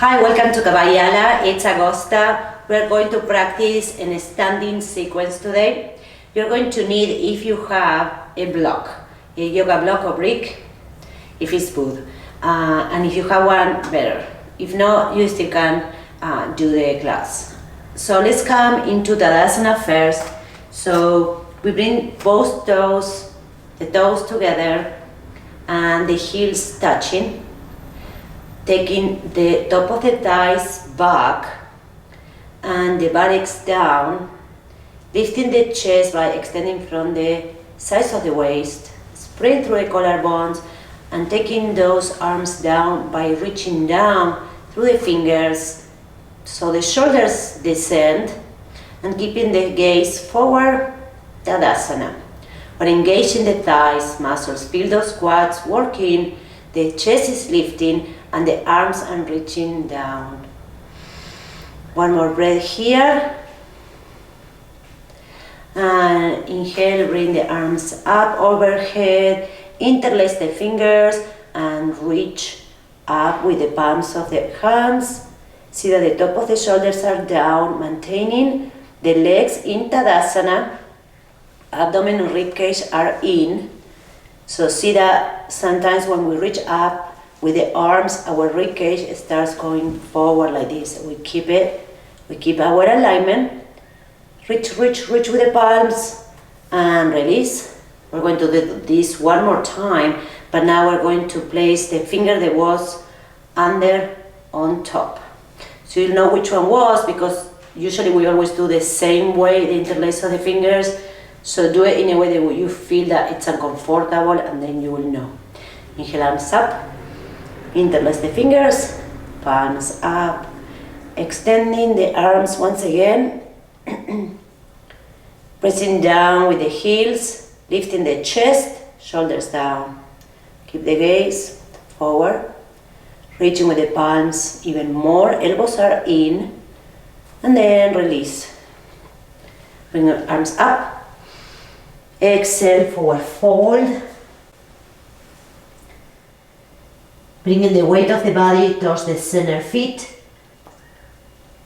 Hi, welcome to Kabayala. It's Agosta. We're going to practice in a standing sequence today. You're going to need, if you have a block, a yoga block or brick, if it's good. And if you have one, better. If not, you still can do the class. So let's come into Tadasana first. So we bring both toes, the toes together and the heels touching. Taking the top of the thighs back and the buttocks down, lifting the chest by extending from the sides of the waist, spread through the collarbones, and taking those arms down by reaching down through the fingers so the shoulders descend, and keeping the gaze forward, Tadasana. We're engaging the thighs muscles, feel those quads working, the chest is lifting, and the arms are reaching down. One more breath here. And inhale, bring the arms up overhead, interlace the fingers, and reach up with the palms of the hands. See that the top of the shoulders are down, maintaining the legs in Tadasana. Abdomen and ribcage are in. So see that sometimes when we reach up with the arms, our ribcage starts going forward like this. We keep it. We keep our alignment. Reach with the palms and release. We're going to do this one more time, but now we're going to place the finger that was under on top. So you'll know which one was, because usually we always do the same way, the interlace of the fingers. So do it in a way that you feel that it's uncomfortable, and then you will know. Inhale, arms up. Interlace the fingers, palms up, extending the arms once again, pressing down with the heels, lifting the chest, shoulders down. Keep the gaze forward, reaching with the palms even more, elbows are in, and then release. Bring your arms up, exhale, forward fold. Bringing the weight of the body towards the center feet.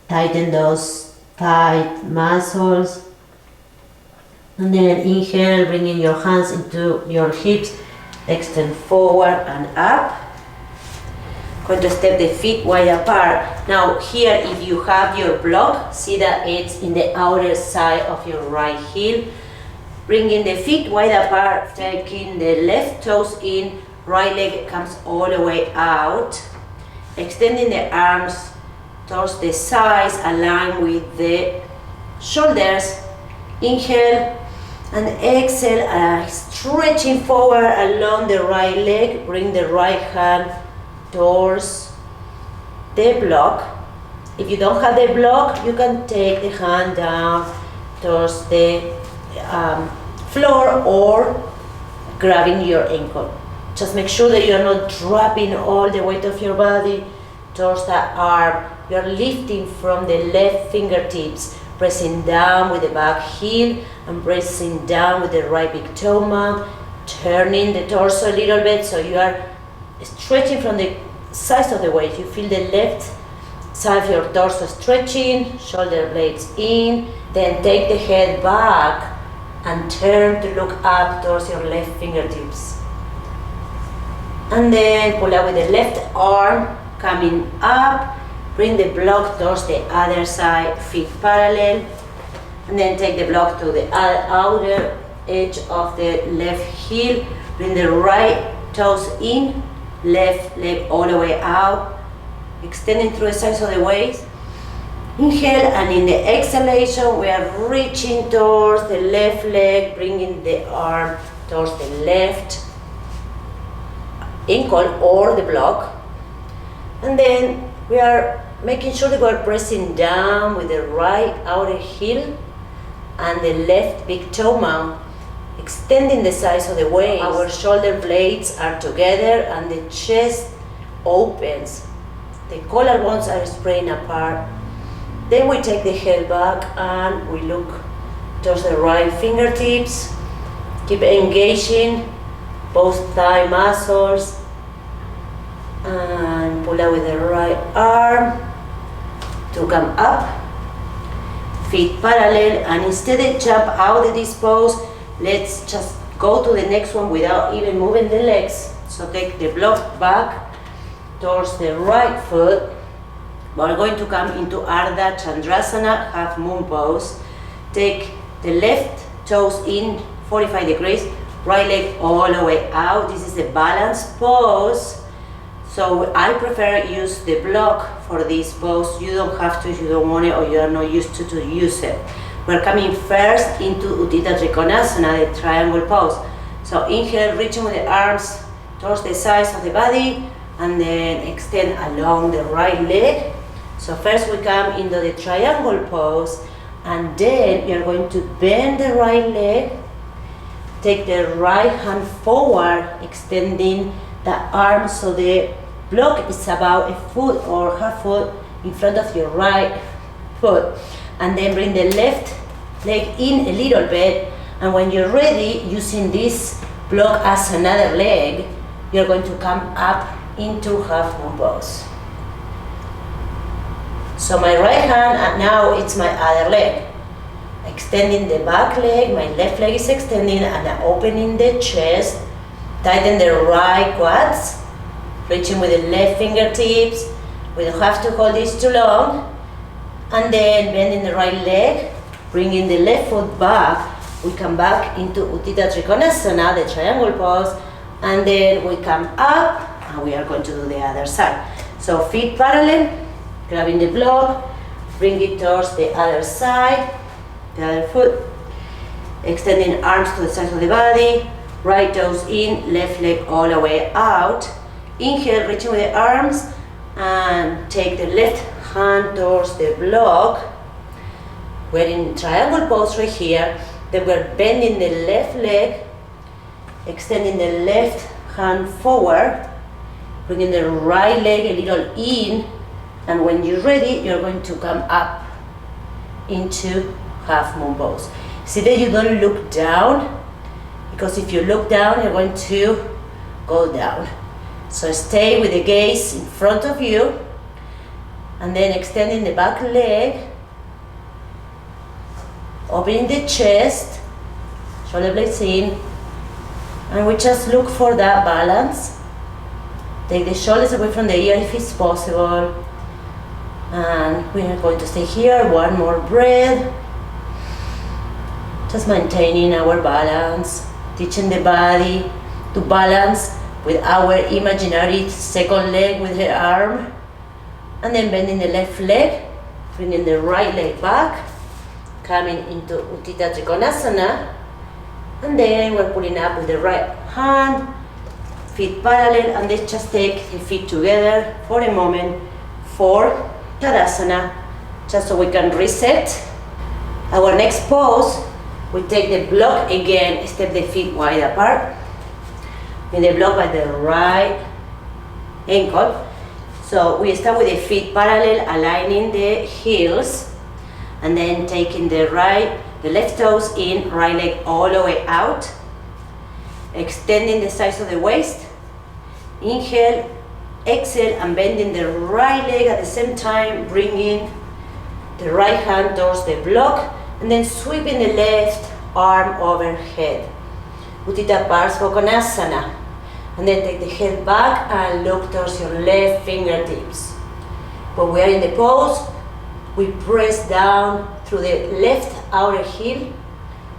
Tighten those tight muscles. And then inhale, bringing your hands into your hips. Extend forward and up. Going to step the feet wide apart. Now here, if you have your block, see that it's in the outer side of your right heel. Bringing the feet wide apart, taking the left toes in. Right leg comes all the way out, extending the arms towards the sides, align with the shoulders. Inhale and exhale, stretching forward along the right leg. Bring the right hand towards the block. If you don't have the block, you can take the hand down towards the floor or grabbing your ankle. Just make sure that you're not dropping all the weight of your body towards that arm. You're lifting from the left fingertips, pressing down with the back heel and pressing down with the right big toe mound, turning the torso a little bit so you are stretching from the sides of the waist. You feel the left side of your torso stretching, shoulder blades in, then take the head back and turn to look up towards your left fingertips. And then pull out with the left arm, coming up, bring the block towards the other side, feet parallel, and then take the block to the outer edge of the left heel, bring the right toes in, left leg all the way out, extending through the sides of the waist. Inhale, and in the exhalation, we are reaching towards the left leg, bringing the arm towards the left ankle or the block, and then we are making sure that we are pressing down with the right outer heel and the left big toe mound, extending the sides of the waist. Our shoulder blades are together and the chest opens. The collarbones are spraying apart. Then we take the head back and we look towards the right fingertips. Keep engaging both thigh muscles and pull out with the right arm to come up. Feet parallel, and instead of jump out of this pose, let's just go to the next one without even moving the legs. So take the block back towards the right foot. We're going to come into Ardha Chandrasana, half moon pose. Take the left toes in 45 degrees, right leg all the way out. This is a balanced pose. So I prefer use the block for this pose. You don't have to if you don't want it or you are not used to use it. We're coming first into Utthita Trikonasana, the triangle pose. So inhale, reaching with the arms towards the sides of the body, and then extend along the right leg. So first we come into the triangle pose, and then you're going to bend the right leg, take the right hand forward, extending the arm so the block is about a foot or half foot in front of your right foot, and then bring the left leg in a little bit, and when you're ready, using this block as another leg, you're going to come up into half moon pose. So my right hand, and now it's my other leg. Extending the back leg, my left leg is extending and I'm opening the chest. Tighten the right quads, reaching with the left fingertips. We don't have to hold this too long. And then bending the right leg, bringing the left foot back. We come back into Utthita Trikonasana, the triangle pose, and then we come up and we are going to do the other side. So feet parallel, grabbing the block, bring it towards the other side, the other foot, extending arms to the sides of the body, right toes in, left leg all the way out. Inhale, reaching with the arms, and take the left hand towards the block. We're in triangle pose right here. Then we're bending the left leg, extending the left hand forward, bringing the right leg a little in, and when you're ready, you're going to come up into half moon pose. See that you don't look down, because if you look down, you're going to go down. So stay with the gaze in front of you, and then extending the back leg, opening the chest, shoulder blades in, and we just look for that balance. Take the shoulders away from the ear if it's possible. And we are going to stay here, one more breath. Just maintaining our balance, teaching the body to balance with our imaginary second leg with her arm. And then bending the left leg, bringing the right leg back, coming into Utthita Trikonasana. And then we're pulling up with the right hand, feet parallel, and let's just take the feet together for a moment for Tadasana, just so we can reset. Our next pose, we take the block again, step the feet wide apart, with the block by the right ankle. So we start with the feet parallel, aligning the heels, and then taking the left toes in, right leg all the way out, extending the sides of the waist. Inhale, exhale, and bending the right leg at the same time, bringing the right hand towards the block, and then sweeping the left arm overhead. Utthita Parsvakonasana. And then take the head back and look towards your left fingertips. When we are in the pose, we press down through the left outer heel,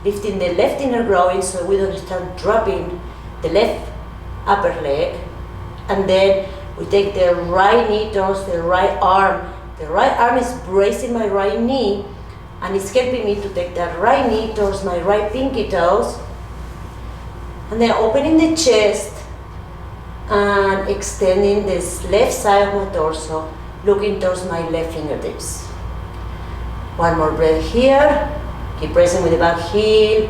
lifting the left inner groin so we don't start dropping the left upper leg. And then we take the right knee towards the right arm. The right arm is bracing my right knee, and it's helping me to take that right knee towards my right pinky toes. And then opening the chest and extending this left side of my torso, looking towards my left fingertips. One more breath here. Keep pressing with the back heel.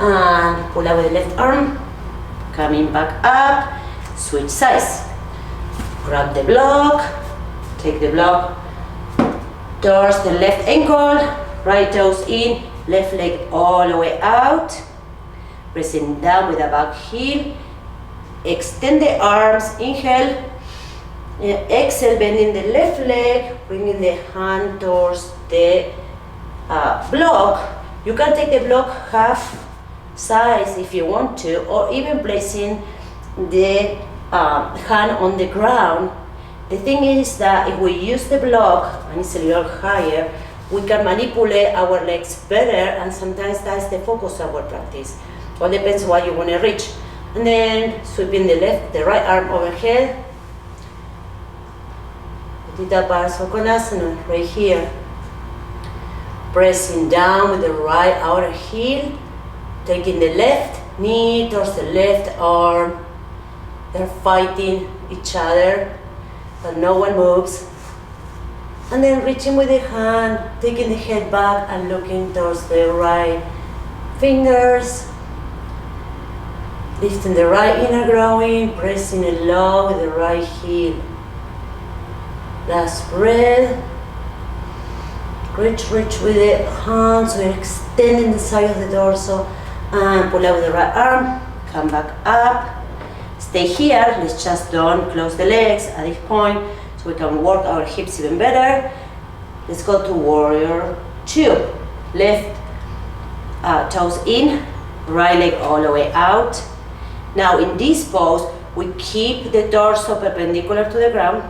And pull out with the left arm. Coming back up. Switch sides. Grab the block. Take the block towards the left ankle. Right toes in. Left leg all the way out. Pressing down with the back heel. Extend the arms. Inhale. Exhale, bending the left leg, bringing the hand towards the block. You can take the block half size if you want to, or even placing the hand on the ground. The thing is that if we use the block and it's a little higher, we can manipulate our legs better, and sometimes that's the focus of our practice. All depends what you want to reach. And then sweeping the right arm overhead. Utthita Parasvakonasana, right here. Pressing down with the right outer heel, taking the left knee towards the left arm. They're fighting each other, but no one moves. And then reaching with the hand, taking the head back and looking towards the right fingers. Lifting the right inner groin, pressing it low with the right heel. Last breath. Reach with the hands, we're extending the side of the torso, and pull out with the right arm, come back up. Stay here, let's just don't close the legs at this point so we can work our hips even better. Let's go to Warrior 2. Left toes in, right leg all the way out. Now in this pose, we keep the torso perpendicular to the ground,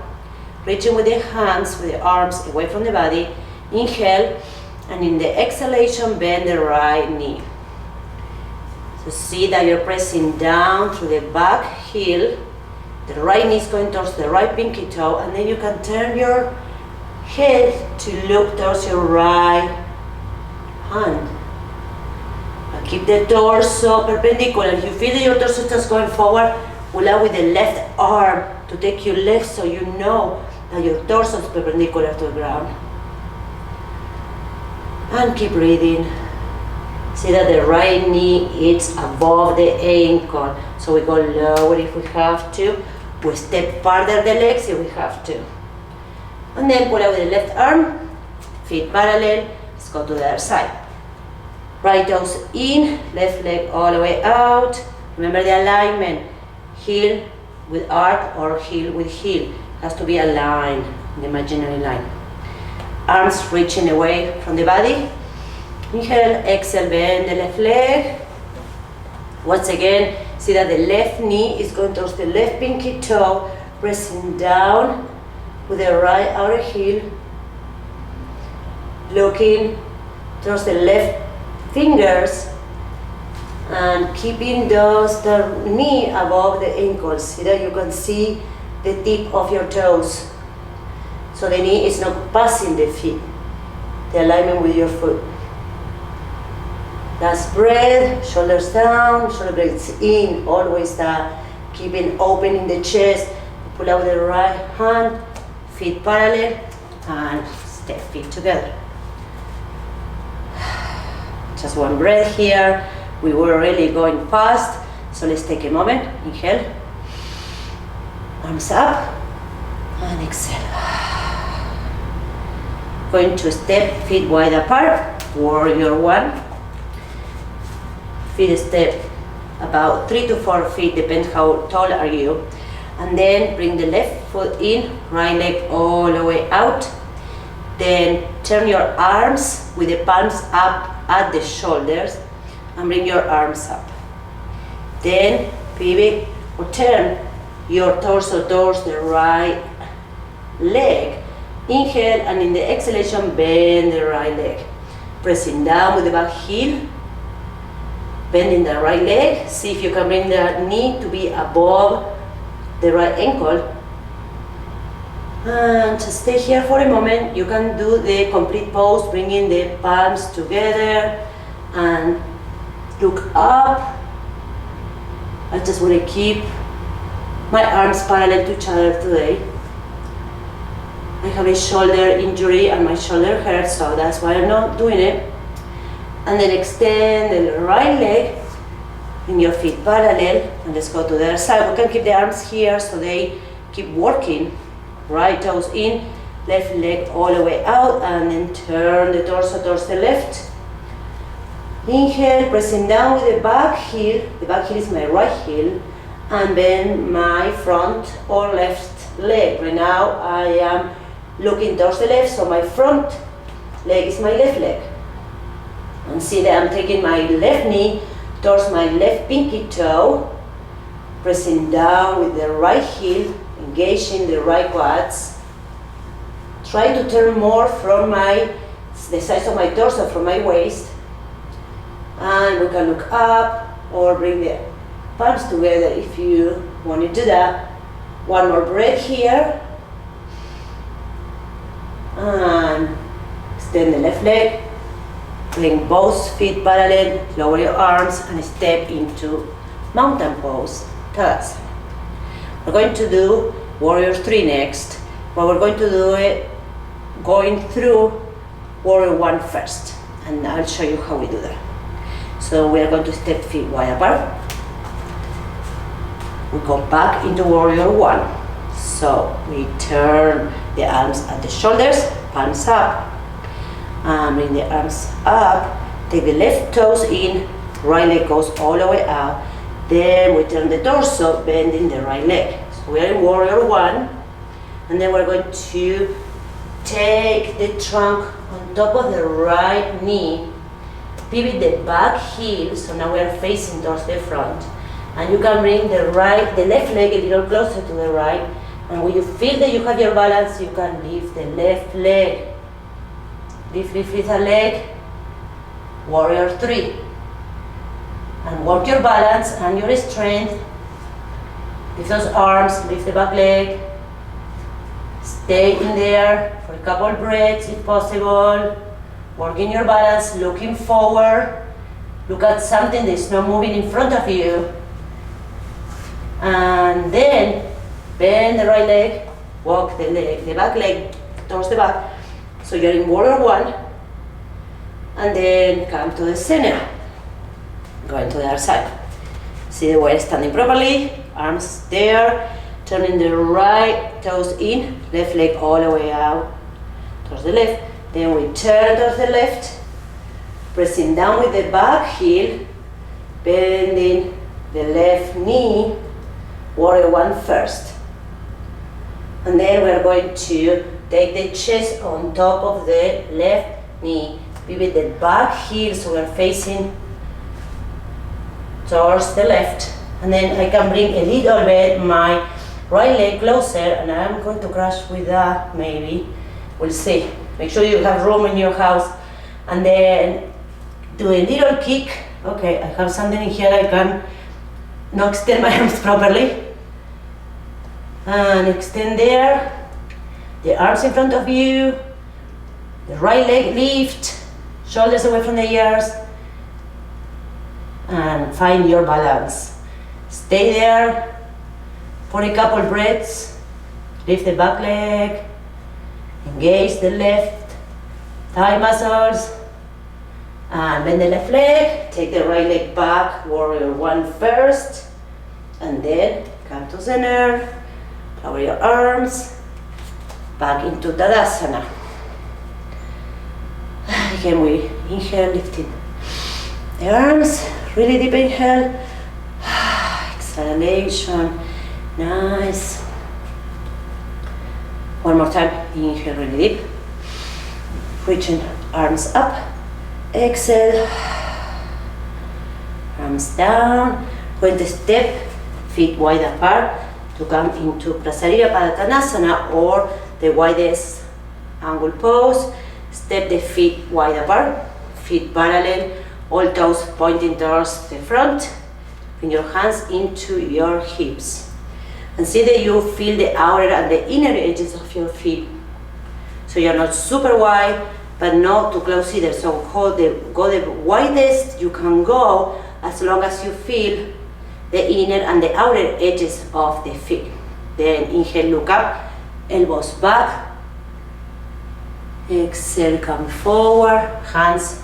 reaching with the hands, with the arms away from the body. Inhale, and in the exhalation, bend the right knee. So see that you're pressing down through the back heel. The right knee is going towards the right pinky toe, and then you can turn your head to look towards your right hand. And keep the torso perpendicular. If you feel that your torso starts going forward, pull out with the left arm to take you left so you know that your torso is perpendicular to the ground. And keep breathing. See that the right knee is above the ankle. So we go lower if we have to. We step farther the legs if we have to. And then pull out with the left arm, feet parallel. Let's go to the other side. Right toes in, left leg all the way out. Remember the alignment. Heel with arc or heel with heel. Has to be aligned, the imaginary line. Arms reaching away from the body. Inhale, exhale, bend the left leg. Once again, see that the left knee is going towards the left pinky toe, pressing down with the right outer heel, looking towards the left fingers, and keeping the knee above the ankles. See that you can see the tip of your toes. So the knee is not passing the feet, the alignment with your foot. Last breath, shoulders down, shoulder blades in, always that. Keeping open in the chest. Pull out the right hand, feet parallel, and step feet together. Just one breath here. We were really going fast, so let's take a moment. Inhale, arms up, and exhale. Going to step feet wide apart, Warrior 1. Feet step about 3 to 4 feet, depends how tall are you. And then bring the left foot in, right leg all the way out. Then turn your arms with the palms up at the shoulders and bring your arms up. Then pivot or turn your torso towards the right leg. Inhale, and in the exhalation, bend the right leg. Pressing down with the back heel, bending the right leg. See if you can bring the knee to be above the right ankle. And just stay here for a moment. You can do the complete pose, bringing the palms together and look up. I just want to keep my arms parallel to each other today. I have a shoulder injury and my shoulder hurts, so that's why I'm not doing it. And then extend the right leg, bring your feet parallel, and let's go to the other side. We can keep the arms here so they keep working. Right toes in, left leg all the way out, and then turn the torso towards the left. Inhale, pressing down with the back heel. The back heel is my right heel, and bend my front or left leg. Right now I am looking towards the left, so my front leg is my left leg. And see that I'm taking my left knee towards my left pinky toe, pressing down with the right heel, engaging the right quads. Try to turn more from the size of my torso from my waist. And we can look up or bring the palms together if you want to do that. One more breath here. And extend the left leg. Bring both feet parallel, lower your arms and step into mountain pose, Tadasana. We're going to do Warrior 3 next, but we're going to do it going through Warrior 1 first, and I'll show you how we do that. So we are going to step feet wide apart. We go back into Warrior 1. So we turn the arms at the shoulders, palms up, and bring the arms up. Take the left toes in, right leg goes all the way out. Then we turn the torso, bending the right leg. So we are in Warrior 1, and then we're going to take the trunk on top of the right knee, pivot the back heel, so now we are facing towards the front. And you can bring the left leg a little closer to the right, and when you feel that you have your balance, you can lift the left leg. Lift the leg, Warrior 3. And work your balance and your strength. Lift those arms, lift the back leg. Stay in there for a couple breaths if possible. Working your balance, looking forward. Look at something that's not moving in front of you. And then bend the right leg, walk the back leg towards the back. So you're in Warrior 1. And then come to the center. Going to the other side. See the way standing properly, arms there, turning the right toes in, left leg all the way out towards the left. Then we turn towards the left, pressing down with the back heel, bending the left knee, Warrior 1 first. And then we're going to take the chest on top of the left knee, pivot the back heel so we're facing towards the left, and then I can bring a little bit my right leg closer, and I'm going to crash with that maybe, we'll see. Make sure you have room in your house, and then do a little kick. Okay, I have something in here, I can not extend my arms properly, and extend there, the arms in front of you, the right leg lift, shoulders away from the ears, and find your balance. Stay there for a couple breaths. Lift the back leg, engage the left thigh muscles, and bend the left leg. Take the right leg back, Warrior 1 first, and then come to center, lower your arms, back into Tadasana. Again, we inhale, lifting the arms. Really deep inhale, exhalation, nice. One more time, inhale really deep, reaching arms up, exhale, arms down. Going to step feet wide apart to come into Prasarira Padottanasana, or the widest angle pose. Step the feet wide apart, feet parallel, all toes pointing towards the front. Bring your hands into your hips. And see that you feel the outer and the inner edges of your feet. So you're not super wide, but not too close either. So go the widest you can go, as long as you feel the inner and the outer edges of the feet. Then inhale, look up, elbows back. Exhale, come forward, hands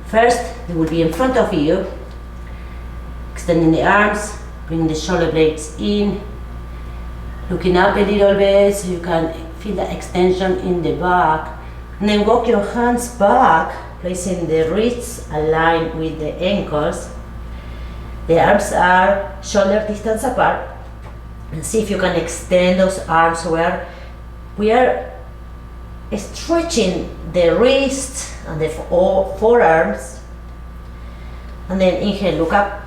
first, they will be in front of you. Extending the arms, bring the shoulder blades in, looking up a little bit so you can feel the extension in the back. And then walk your hands back, placing the wrists aligned with the ankles. The arms are shoulder distance apart. And see if you can extend those arms. So we are stretching the wrists and the forearms. And then inhale, look up.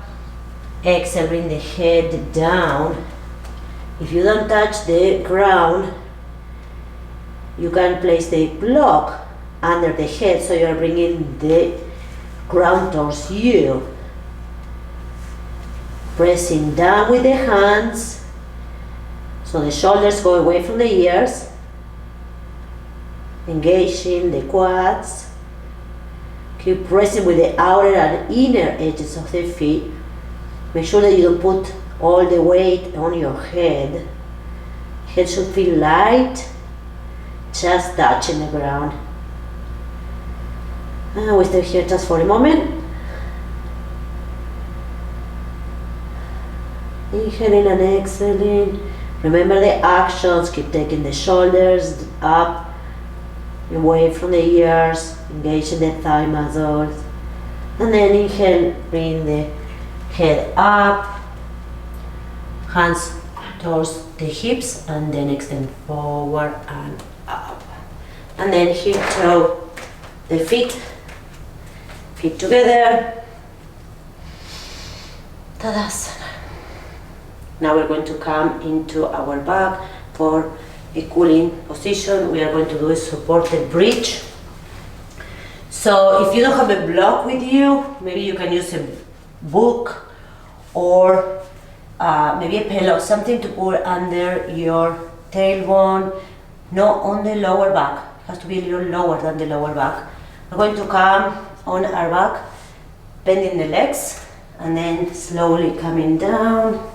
Exhale, bring the head down. If you don't touch the ground, you can place the block under the head, so you are bringing the ground towards you. Pressing down with the hands, so the shoulders go away from the ears. Engaging the quads. Keep pressing with the outer and inner edges of the feet. Make sure that you don't put all the weight on your head. Head should feel light, just touching the ground. And we stay here just for a moment. Inhaling and exhaling. Remember the actions. Keep taking the shoulders up, away from the ears, engaging the thigh muscles. And then inhale, bring the head up, hands towards the hips, and then extend forward and up. And then heel toe the feet together. Tadasana. Now we're going to come into our back for a cooling position. We are going to do a supported bridge. So if you don't have a block with you, maybe you can use a book or maybe a pillow, something to put under your tailbone, not on the lower back. It has to be a little lower than the lower back. We're going to come on our back, bending the legs, and then slowly coming down.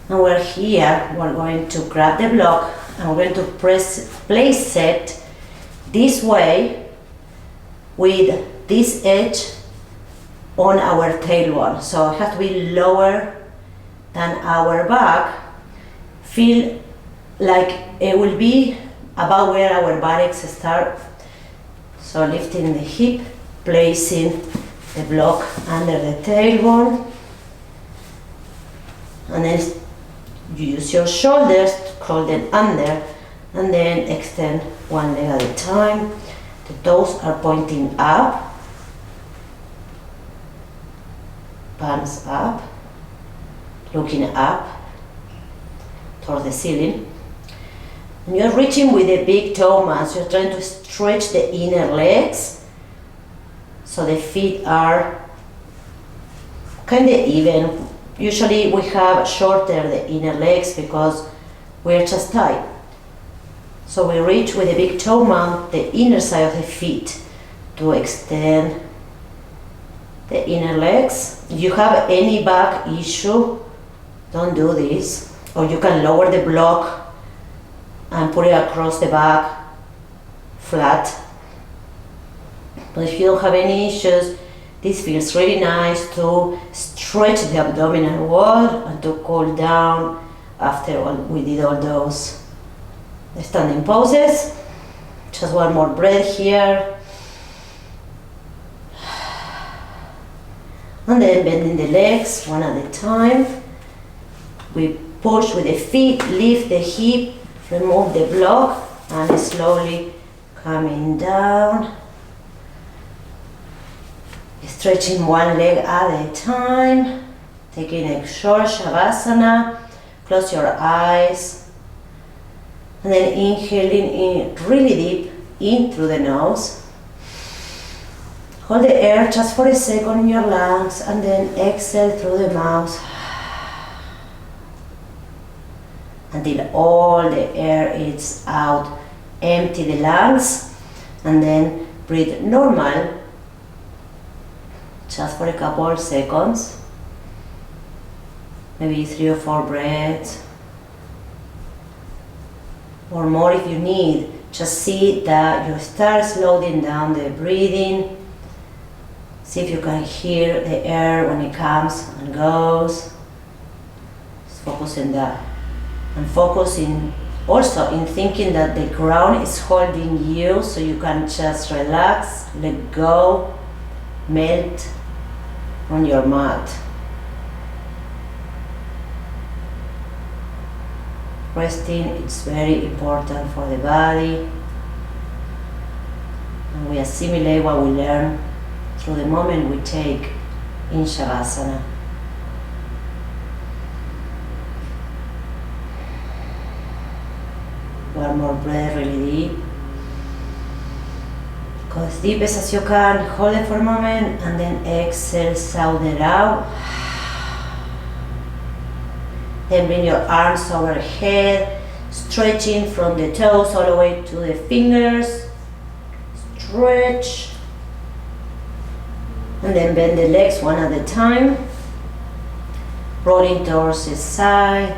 And we're here, we're going to grab the block and we're going to place it this way with this edge on our tailbone. So it has to be lower than our back. Feel like it will be about where our buttocks start. So lifting the hip, placing the block under the tailbone, and then you use your shoulders to curl them under, and then extend one leg at a time. The toes are pointing up, palms up, looking up towards the ceiling. And you're reaching with the big toe mounds. You're trying to stretch the inner legs so the feet are kind of even. Usually we have shorter the inner legs because we're just tight. So we reach with the big toe mount, the inner side of the feet, to extend the inner legs. If you have any back issue, don't do this. Or you can lower the block and put it across the back, flat. But if you don't have any issues, this feels really nice to stretch the abdominal wall and to cool down after we did all those standing poses. Just one more breath here. And then bending the legs one at a time. We push with the feet, lift the hip, remove the block, and slowly coming down. Stretching one leg at a time, taking a short Shavasana, close your eyes, and then inhaling in really deep in through the nose. Hold the air just for a second in your lungs, and then exhale through the mouth until all the air is out. Empty the lungs, and then breathe normal. Just for a couple of seconds, maybe 3 or 4 breaths, or more if you need. Just see that you start slowing down the breathing. See if you can hear the air when it comes and goes. Just focus on that, and focusing also in thinking that the ground is holding you, so you can just relax, let go, melt on your mat. Resting is very important for the body, and we assimilate what we learn through the moment we take in Shavasana. One more breath, really deep. Go as deep as you can, hold it for a moment, and then exhale, sound it out. Then bring your arms overhead, stretching from the toes all the way to the fingers. Stretch. And then bend the legs one at a time. Rolling towards the side.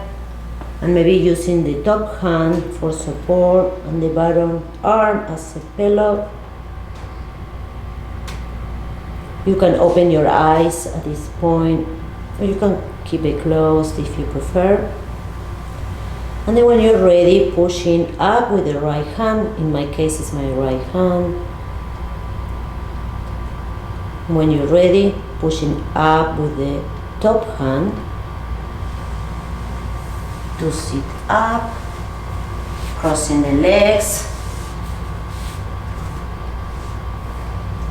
And maybe using the top hand for support and the bottom arm as a pillow. You can open your eyes at this point, or you can keep it closed if you prefer. And then when you're ready, pushing up with the right hand. In my case, it's my right hand. When you're ready, pushing up with the top hand to sit up, crossing the legs,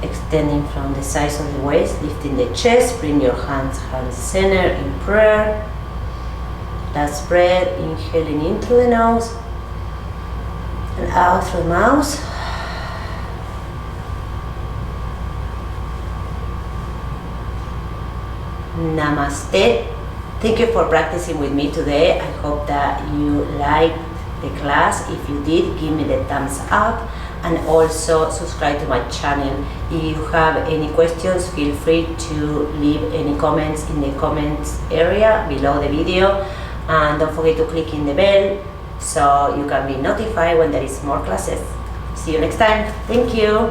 extending from the sides of the waist, lifting the chest, bring your hands heart center in prayer. Last breath, inhaling in through the nose and out through the mouth. Namaste. Thank you for practicing with me today. I hope that you liked the class. If you did, give me the thumbs up and also subscribe to my channel. If you have any questions, feel free to leave any comments in the comments area below the video, and don't forget to click in the bell so you can be notified when there is more classes. See you next time. Thank you.